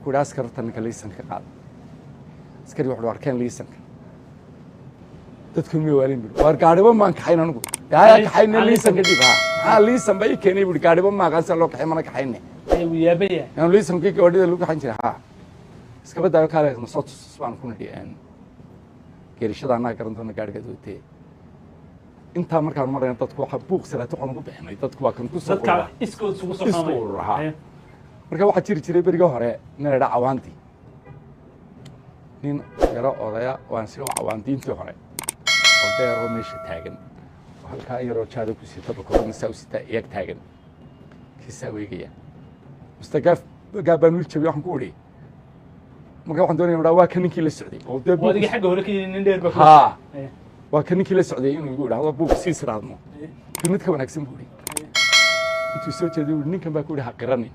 ku idhi askartanka liisanka qaad askari wuxuu arkeen liisanka dadku miyay waalin buu war gaadhiba maan kaxayn anigu yaa kaxayna liisanka dhib ha liisan bay keenay buu gaadhiba ma qaansa loo kaxay mana kaxayne wiyaabaya aan liisankii gaadhida lagu kaxayn jiray ha iska badaayo kale ma soo tusbaan ku nidhiyeen geerishada anaa garan doona gaadhiga dootay inta markaan marayna dadku waxa buuq salaad waxaan ugu bixinay dadku waa kan ku soo dadka iskood isugu soo qaamay marka waxa jiray bariga hore nin la cawaanti nin yaro odaya waan si cawaantiintii hore oo beero meesha taagan halka yaro jaada ku sita bakoorna saawsita iyag taagan kiisa weegaya mustaqaf gaabaan wiil jabi waxaan ku wari marka waxaan doonayaa waa kan ninkii la socday oo dad wadiga xagga hore ka nin dheer ba ha waa kan ninkii la socday inuu igu dhaado buuq siis raadmo mid ka wanaagsan buu intuu soo jeeday ninkan baa ku yiri ha qirani